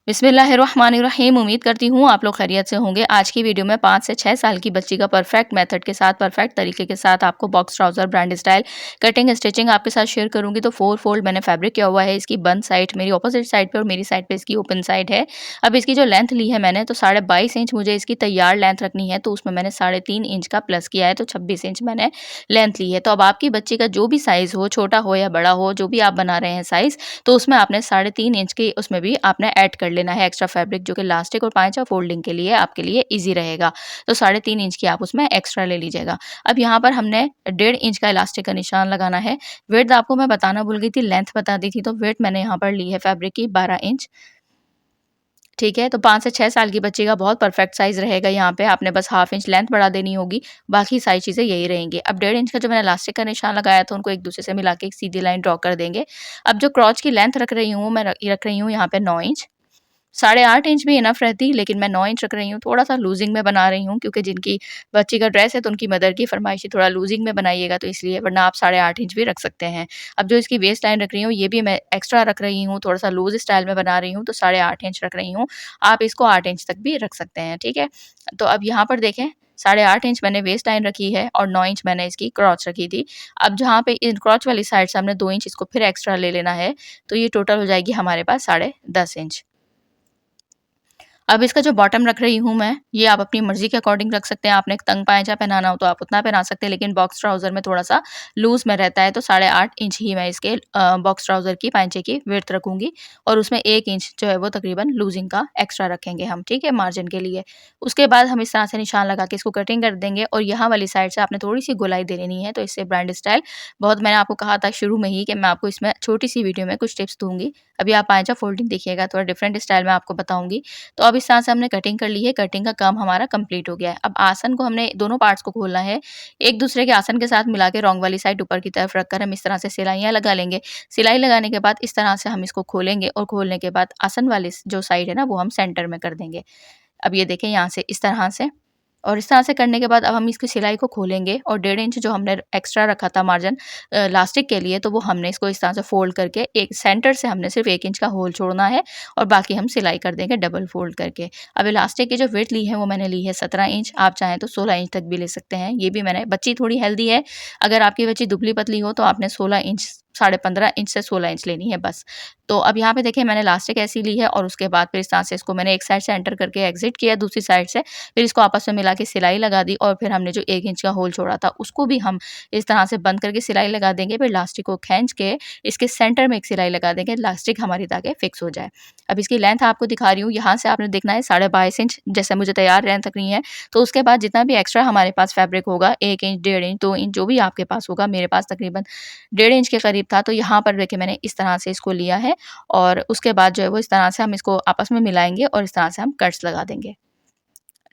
बिस्मिल्लाहिर्रहमानिर्रहीम। उम्मीद करती हूँ आप लोग खैरियत से होंगे। आज की वीडियो में 5 से 6 साल की बच्ची का परफेक्ट मेथड के साथ, परफेक्ट तरीके के साथ आपको box trouser brand style cutting stitching आपके साथ शेयर करूँगी। तो 4 फोल्ड मैंने फैब्रिक किया हुआ है। इसकी बंद साइड मेरी अपोजिट साइड पे और मेरी साइड पे इसकी ओपन साइड है। अब इसकी जो लेंथ ली है मैंने, तो 22.5 इंच मुझे इसकी तैयार लेंथ रखनी है, तो उसमें मैंने 3.5 इंच का प्लस किया है, तो 26 इंच मैंने लेंथ ली है। तो अब आपकी बच्ची का जो भी साइज़ हो, छोटा हो या बड़ा हो, जो भी आप बना रहे हैं साइज़, तो उसमें आपने 3.5 इंच की उसमें भी आपने ऐड कर लेना है एक्स्ट्रा फैब्रिक, जो कि इलास्टिक और पाँचा फोल्डिंग के लिए आपके लिए ईज़ी रहेगा। तो 3.5 इंच की आप उसमें एक्स्ट्रा ले लीजिएगा। अब यहाँ पर हमने 1.5 इंच का इलास्टिक का निशान लगाना है। विड्थ आपको मैं बताना भूल गई थी, लेंथ बता दी थी, तो विड्थ मैंने यहाँ पर ली है फैब्रिक की 12 इंच। ठीक है, तो 5 से 6 साल की बच्ची का बहुत परफेक्ट साइज़ रहेगा। यहाँ पे आपने बस हाफ इंच लेंथ बढ़ा देनी होगी, बाकी सारी चीज़ें यही रहेंगी। अब 1.5 इंच का जो मैंने इलास्टिक का निशान लगाया था, उनको एक दूसरे से मिला के एक सीधी लाइन ड्रॉ कर देंगे। अब जो क्रॉच की लेंथ रख रही हूँ, मैं रख रही हूँ यहाँ पे 9 इंच। 8.5 इंच भी इनफ रहती, लेकिन मैं 9 इंच रख रही हूँ। थोड़ा-सा लूज़िंग में बना रही हूँ, क्योंकि जिनकी बच्ची का ड्रेस है, तो उनकी मदर की फरमाइश है थोड़ा लूज़िंग में बनाइएगा, तो इसलिए, वरना आप 8.5 इंच भी रख सकते हैं। अब जो इसकी वेस्ट लाइन रख रही हूँ, ये भी मैं एक्स्ट्रा रख रही हूँ, थोड़ा-सा लूज़ स्टाइल में बना रही हूँ, तो 8.5 इंच रख रही हूँ। आप इसको 8 इंच तक भी रख सकते हैं, ठीक है? तो अब यहाँ पर देखें, 8.5 इंच मैंने वेस्ट लाइन रखी है और 9 इंच मैंने इसकी क्रॉच रखी थी। अब जहाँ पे इन क्रॉच वाली साइड से हमने 2 इंच इसको फिर एक्स्ट्रा ले लेना है, तो ये टोटल हो जाएगी हमारे पास 10.5 इंच। अब इसका जो बॉटम रख रही हूँ मैं, ये आप अपनी मर्ज़ी के अकॉर्डिंग रख सकते हैं। आपने एक तंग पायजा पहनाना हो तो आप उतना पहना सकते हैं, लेकिन बॉक्स ट्राउज़र में थोड़ा-सा लूज़ में रहता है, तो 8.5 इंच ही मैं इसके बॉक्स ट्राउज़र की पायजे की विड्थ रखूँगी और उसमें 1 इंच जो है वो तकरीबन लूज़िंग का एक्स्ट्रा रखेंगे हम, ठीक है? मार्जिन के लिए। उसके बाद हम इस तरह से निशान लगा के इसको कटिंग कर देंगे और यहाँ वाली साइड से आपने थोड़ी-सी गोलाई दे लेनी है, तो इससे ब्रांड स्टाइल बहुत, मैंने आपको कहा था शुरू में ही कि मैं आपको इसमें छोटी-सी वीडियो में कुछ टिप्स दूँगी। अभी आप पायजा फोल्डिंग देखिएगा, थोड़ा डिफरेंट स्टाइल में आपको बताऊँगी। तो अब इस तरह से हमने कटिंग कर ली है, कटिंग का काम हमारा कंप्लीट हो गया है। अब आसन को हमने दोनों पार्ट्स को खोलना है, एक दूसरे के आसन के साथ मिला के रॉन्ग वाली साइड ऊपर की तरफ रखकर हम इस तरह से सिलाइयाँ लगा लेंगे। सिलाई लगाने के बाद इस तरह से हम इसको खोलेंगे और खोलने के बाद आसन वाली जो साइड है ना, वो हम सेंटर में कर देंगे। अब ये देखें यहाँ से इस तरह से, और इस तरह से करने के बाद अब हम इसकी सिलाई को खोलेंगे और 1.5 इंच जो हमने एक्स्ट्रा रखा था मार्जिन इलास्टिक के लिए, तो वो हमने इसको इस तरह से फोल्ड करके एक सेंटर से हमने सिर्फ 1 इंच का होल छोड़ना है और बाकी हम सिलाई कर देंगे डबल फोल्ड करके। अब इलास्टिक की जो विड्थ ली है वो मैंने ली है 17 इंच, आप चाहें तो 16 इंच तक भी ले सकते हैं। ये भी मैंने, बच्ची थोड़ी हेल्दी है, अगर आपकी बच्ची दुबली पतली हो तो आपने 16 इंच, 15.5 इंच से 16 इंच लेनी है बस। तो अब यहाँ पे देखिए मैंने इलास्टिक ऐसी ली है और उसके बाद फिर इस तरह से इसको मैंने एक साइड से एंटर करके एग्जिट किया, दूसरी साइड से फिर इसको आपस में मिला के सिलाई लगा दी और फिर हमने जो 1 इंच का होल छोड़ा था उसको भी हम इस तरह से बंद करके सिलाई लगा देंगे। फिर इलास्टिक को खींच के इसके सेंटर में एक सिलाई लगा देंगे, इलास्टिक हमारी ताकि फिक्स हो जाए। अब इसकी लेंथ आपको दिखा रही हूँ, यहाँ से आपने देखना है 22.5 इंच, जैसे मुझे तैयार लेंथ रखनी है। तो उसके बाद जितना भी एक्स्ट्रा हमारे पास फैब्रिक होगा, 1 इंच, 1.5 इंच, 2 इंच, जो भी आपके पास होगा, मेरे पास तकरीबन 1.5 इंच के करीब था, तो यहाँ पर देखिए मैंने इस तरह से इसको लिया है और उसके बाद जो है वो इस तरह से हम इसको आपस में मिलाएँगे और इस तरह से हम कट्स लगा देंगे।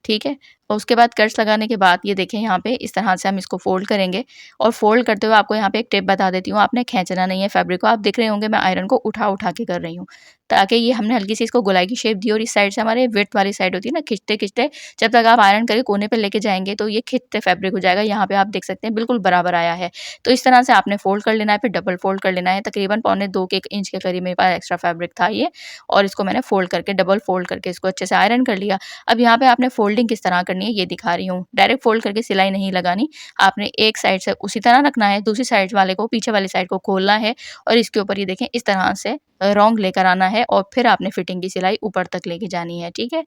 ठीक है? और उसके बाद कट्स लगाने के बाद ये देखें यहाँ पे इस तरह से हम इसको फ़ोल्ड करेंगे और फ़ोल्ड करते हुए आपको यहाँ पे एक टिप बता देती हूँ, आपने खींचना नहीं है फैब्रिक को। आप देख रहे होंगे मैं आयरन को उठा-उठा के कर रही हूँ, ताकि ये हमने हल्की सी इसको गोलाई की शेप दी और इस साइड से हमारे विड्थ वाली साइड होती है ना, खींचते-खींचते जब तक आप आयरन करके कोने पे लेके जाएँगे तो ये खिंचते फैब्रिक हो जाएगा। यहाँ पे आप देख सकते हैं बिल्कुल बराबर आया है। तो इस तरह से आपने फ़ोल्ड कर लेना है, फिर डबल फ़ोल्ड कर लेना है। तकरीबन पौने 2 के इंच के करीब मेरे पास एक्स्ट्रा फैब्रिक था ये, और इसको मैंने फ़ोल्ड करके, डबल फ़ोल्ड करके इसको अच्छे से आयरन कर लिया। अब यहाँ पे आपने फ़ोल्डिंग किस तरह करनी है ये दिखा रही हूँ। डायरेक्ट फ़ोल्ड करके सिलाई नहीं लगानी, आपने एक साइड से उसी तरह रखना है, दूसरी साइड वाले को, पीछे वाली साइड को खोलना है और इसके ऊपर ये देखें इस तरह से रॉन्ग लेकर आना है और फिर आपने फिटिंग की सिलाई ऊपर तक लेके जानी है, ठीक है?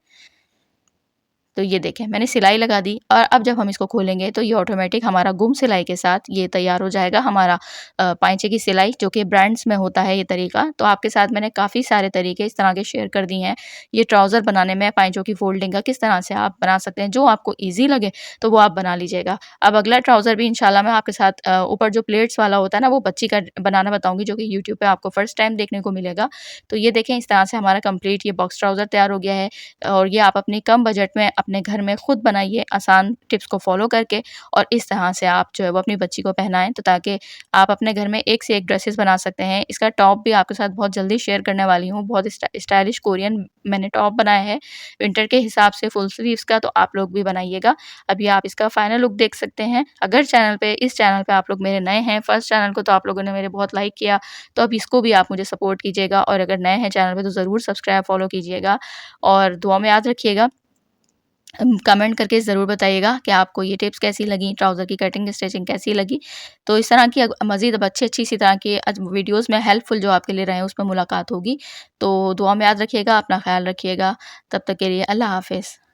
तो ये देखें मैंने सिलाई लगा दी और अब जब हम इसको खोलेंगे तो ये ऑटोमेटिक हमारा गुम सिलाई के साथ ये तैयार हो जाएगा हमारा पाइंचे की सिलाई, जो कि ब्रांड्स में होता है ये तरीका। तो आपके साथ मैंने काफ़ी सारे तरीके इस तरह के शेयर कर दिए हैं। ये ट्राउज़र बनाने में पाइंचों की फोल्डिंग का किस तरह से आप बना सकते हैं, जो आपको ईज़ी लगे तो वो आप बना लीजिएगा। अब अगला ट्राउज़र भी इंशाल्लाह मैं आपके साथ ऊपर जो प्लेट्स वाला होता है ना, वो बच्ची का बनाना बताऊँगी, जो कि यूट्यूब पे आपको फर्स्ट टाइम देखने को मिलेगा। तो ये देखें इस तरह से हमारा कंप्लीट ये बॉक्स ट्राउज़र तैयार हो गया है और ये आप अपनी कम बजट में अपने घर में खुद बनाइए आसान टिप्स को फॉलो करके, और इस तरह से आप जो है वो अपनी बच्ची को पहनाएँ, तो ताकि आप अपने घर में एक से एक ड्रेसेस बना सकते हैं। इसका टॉप भी आपके साथ बहुत जल्दी शेयर करने वाली हूँ। बहुत स्टाइलिश कोरियन मैंने टॉप बनाया है विंटर के हिसाब से फुल स्लीव्स का, तो आप लोग भी बनाइएगा। अभी आप इसका फाइनल लुक देख सकते हैं। अगर इस चैनल पे आप लोग मेरे नए हैं, फर्स्ट चैनल को तो आप लोगों ने मेरे बहुत लाइक किया, तो अब इसको भी आप मुझे सपोर्ट कीजिएगा, और अगर नए हैं चैनल पे तो ज़रूर सब्सक्राइब फॉलो कीजिएगा, और दुआ में याद रखिएगा। कमेंट करके ज़रूर बताइएगा कि आपको ये टिप्स कैसी लगी, ट्राउज़र की कटिंग स्टिचिंग कैसी लगी। तो इस तरह की मज़ीद अब अच्छी इसी तरह की वीडियोज़ में हेल्पफुल जो आपके लिए रहे उसमें मुलाकात होगी। तो दुआ में याद रखिएगा, अपना ख़्याल रखिएगा। तब तक के लिए अल्लाह हाफ़िज़।